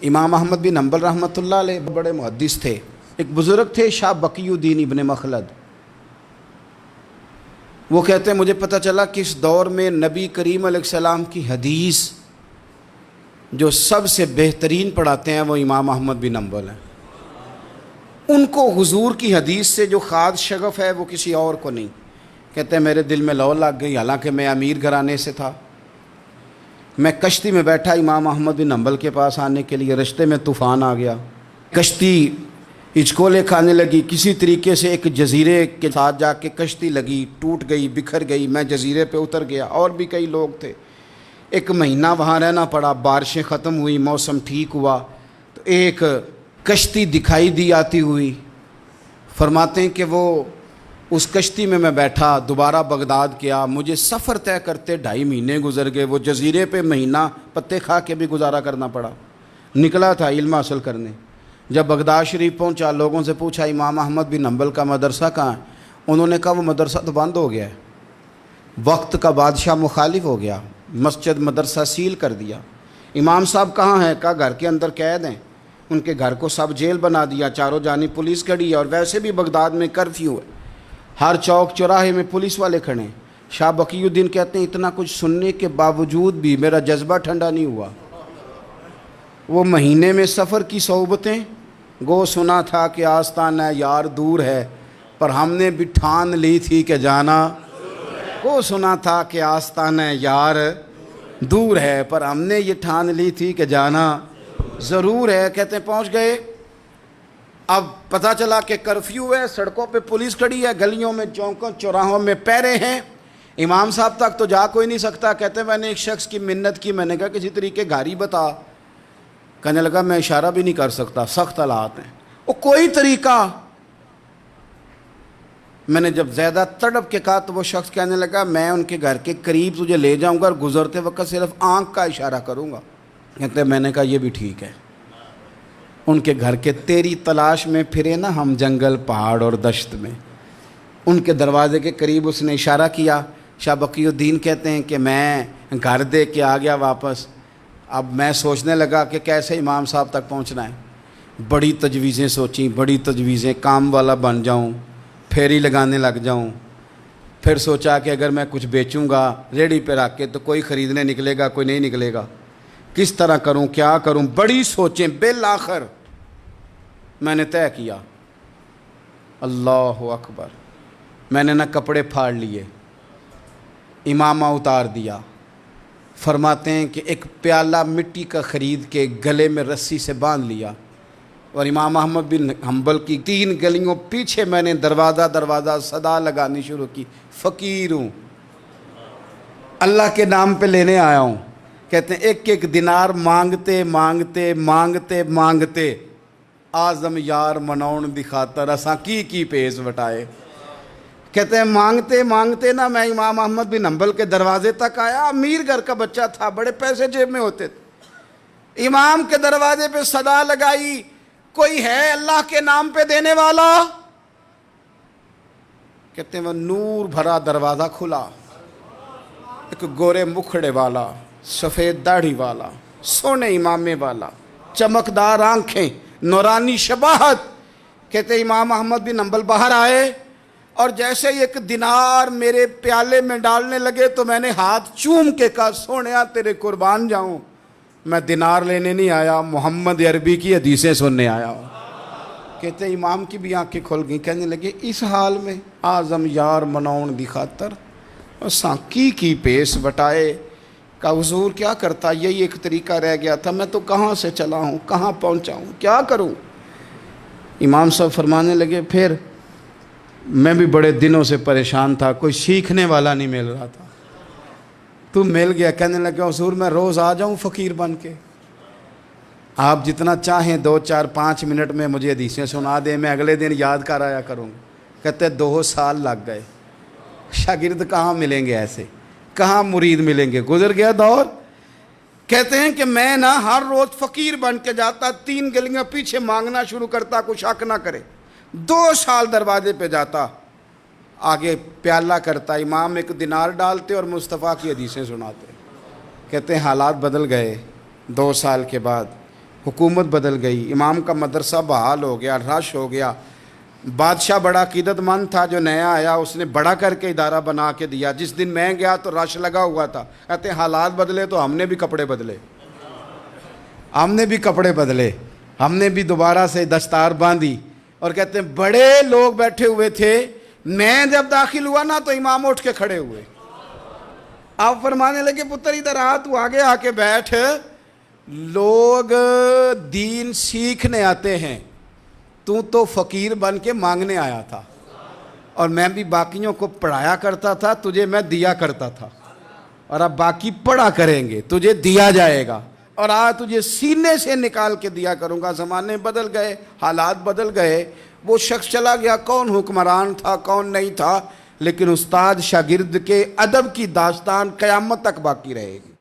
امام احمد بن حنبل رحمۃ اللہ علیہ بڑے محدث تھے. ایک بزرگ تھے شاہ بقی الدین ابن مخلد. وہ کہتے ہیں مجھے پتہ چلا کہ اس دور میں نبی کریم علیہ السلام کی حدیث جو سب سے بہترین پڑھاتے ہیں وہ امام احمد بن حنبل ہیں. ان کو حضور کی حدیث سے جو خاص شغف ہے وہ کسی اور کو نہیں. کہتے ہیں میرے دل میں لو لگ گئی، حالانکہ میں امیر گھرانے سے تھا. میں کشتی میں بیٹھا امام احمد بن حنبل کے پاس آنے کے لیے، رستے میں طوفان آ گیا، کشتی ہچکولے کھانے لگی. کسی طریقے سے ایک جزیرے کے ساتھ جا کے کشتی لگی، ٹوٹ گئی، بکھر گئی. میں جزیرے پہ اتر گیا، اور بھی کئی لوگ تھے. ایک مہینہ وہاں رہنا پڑا. بارشیں ختم ہوئی، موسم ٹھیک ہوا تو ایک کشتی دکھائی دی آتی ہوئی. فرماتے ہیں کہ وہ اس کشتی میں بیٹھا، دوبارہ بغداد کیا. مجھے سفر طے کرتے 2.5 مہینے گزر گئے. وہ جزیرے پہ مہینہ پتے کھا کے بھی گزارا کرنا پڑا. نکلا تھا علم حاصل کرنے. جب بغداد شریف پہنچا، لوگوں سے پوچھا امام احمد بن حنبل کا مدرسہ کہاں ہے؟ انہوں نے کہا وہ مدرسہ تو بند ہو گیا ہے، وقت کا بادشاہ مخالف ہو گیا، مسجد مدرسہ سیل کر دیا. امام صاحب کہاں ہیں؟ کہا گھر کے اندر قید ہیں. ان کے گھر کو سب جیل بنا دیا، چاروں جانب پولیس کھڑی ہے، اور ویسے بھی بغداد میں کرفیو ہے، ہر چوک چوراہے میں پولیس والے کھڑے ہیں. شاہ بقی الدین کہتے ہیں اتنا کچھ سننے کے باوجود بھی میرا جذبہ ٹھنڈا نہیں ہوا. وہ مہینے میں سفر کی صحبتیں، گو سنا تھا کہ آستانہ یار دور ہے، پر ہم نے بھی ٹھان لی تھی کہ جانا. گو سنا تھا کہ آستانہ یار دور ہے، پر ہم نے یہ ٹھان لی تھی کہ جانا ضرور ہے. کہتے ہیں پہنچ گئے. اب پتہ چلا کہ کرفیو ہے، سڑکوں پہ پولیس کھڑی ہے، گلیوں میں چوکوں چوراہوں میں پہرے ہیں. امام صاحب تک تو جا کوئی نہیں سکتا. کہتے ہیں میں نے ایک شخص کی منت کی، میں نے کہا کسی طریقے گاڑی بتا. کہنے لگا میں اشارہ بھی نہیں کر سکتا، سخت حالات ہیں. وہ کوئی طریقہ. میں نے جب زیادہ تڑپ کے کہا تو وہ شخص کہنے لگا میں ان کے گھر کے قریب تجھے لے جاؤں گا اور گزرتے وقت صرف آنکھ کا اشارہ کروں گا. کہتے ہیں میں نے کہا یہ بھی ٹھیک ہے. ان کے گھر کے تیری تلاش میں پھرے نا ہم جنگل پہاڑ اور دشت میں. ان کے دروازے کے قریب اس نے اشارہ کیا. شاہ بقی الدین کہتے ہیں کہ میں گھر دے کے آ گیا واپس. اب میں سوچنے لگا کہ کیسے امام صاحب تک پہنچنا ہے. بڑی تجویزیں سوچیں، بڑی تجویزیں. کام والا بن جاؤں، پھیری لگانے لگ جاؤں. پھر سوچا کہ اگر میں کچھ بیچوں گا ریڑھی پہ رکھ کے تو کوئی خریدنے نکلے گا، کوئی نہیں نکلے گا. کس طرح کروں، کیا کروں، بڑی سوچیں. بالآخر میں نے طے کیا. اللہ اکبر. میں نے نہ کپڑے پھاڑ لیے، امامہ اتار دیا. فرماتے ہیں کہ ایک پیالہ مٹی کا خرید کے گلے میں رسی سے باندھ لیا، اور امام احمد بن حنبل کی 3 گلیوں پیچھے میں نے دروازہ دروازہ صدا لگانی شروع کی. فقیر ہوں، اللہ کے نام پہ لینے آیا ہوں. کہتے ہیں ایک ایک دینار مانگتے مانگتے مانگتے مانگتے آزم یار مناؤن دی خاطر اساں کی پیز وٹائے. کہتے ہیں مانگتے مانگتے نا میں امام احمد بن حنبل کے دروازے تک آیا. امیر گھر کا بچہ تھا، بڑے پیسے جیب میں ہوتے تھے. امام کے دروازے پہ صدا لگائی کوئی ہے اللہ کے نام پہ دینے والا؟ کہتے ہیں وہ نور بھرا دروازہ کھلا. ایک گورے مکھڑے والا، سفید داڑھی والا، سونے امامے والا، چمکدار آنکھیں، نورانی شباہت. کہتے امام احمد بن حنبل باہر آئے اور جیسے ہی 1 دینار میرے پیالے میں ڈالنے لگے تو میں نے ہاتھ چوم کے کہا سونیا تیرے قربان جاؤں، میں دینار لینے نہیں آیا، محمد عربی کی حدیثیں سننے آیا ہوں. کہتے امام کی بھی آنکھیں کھل گئیں. کہنے لگے اس حال میں آزم یار مناؤن دی خاطر اساں کی پیس بٹائے. کہ حضور کیا کرتا، یہی ایک طریقہ رہ گیا تھا، میں تو کہاں سے چلا ہوں، کہاں پہنچا ہوں، کیا کروں. امام صاحب فرمانے لگے پھر میں بھی بڑے دنوں سے پریشان تھا، کوئی سیکھنے والا نہیں مل رہا تھا، تو مل گیا. کہنے لگا حضور میں روز آ جاؤں فقیر بن کے، آپ جتنا چاہیں 2 4 5 منٹ میں مجھے حدیثیں سنا دیں، میں اگلے دن یاد کر آیا کروں. کہتے 2 سال لگ گئے. شاگرد کہاں ملیں گے ایسے، کہاں مرید ملیں گے، گزر گیا دور. کہتے ہیں کہ میں نا ہر روز فقیر بن کے جاتا، 3 گلیاں پیچھے مانگنا شروع کرتا، کوئی شک نہ کرے. 2 سال دروازے پہ جاتا، آگے پیالہ کرتا، امام 1 دینار ڈالتے اور مصطفیٰ کی حدیثیں سناتے. کہتے ہیں حالات بدل گئے. 2 سال کے بعد حکومت بدل گئی، امام کا مدرسہ بحال ہو گیا، رش ہو گیا. بادشاہ بڑا عقیدت مند تھا، جو نیا آیا اس نے بڑا کر کے ادارہ بنا کے دیا. جس دن میں گیا تو رش لگا ہوا تھا. کہتے ہیں حالات بدلے تو ہم نے بھی کپڑے بدلے، ہم نے بھی دوبارہ سے دستار باندھی. اور کہتے ہیں بڑے لوگ بیٹھے ہوئے تھے، میں جب داخل ہوا نا تو امام اٹھ کے کھڑے ہوئے. آپ فرمانے لگے پتر ادھر آ، تو آگے آ کے بیٹھ. لوگ دین سیکھنے آتے ہیں، تو فقیر بن کے مانگنے آیا تھا. اور میں بھی باقیوں کو پڑھایا کرتا تھا، تجھے میں دیا کرتا تھا. اور اب باقی پڑھا کریں گے، تجھے دیا جائے گا. اور آج تجھے سینے سے نکال کے دیا کروں گا. زمانے بدل گئے، حالات بدل گئے. وہ شخص چلا گیا، کون حکمران تھا کون نہیں تھا، لیکن استاد شاگرد کے ادب کی داستان قیامت تک باقی رہے گی.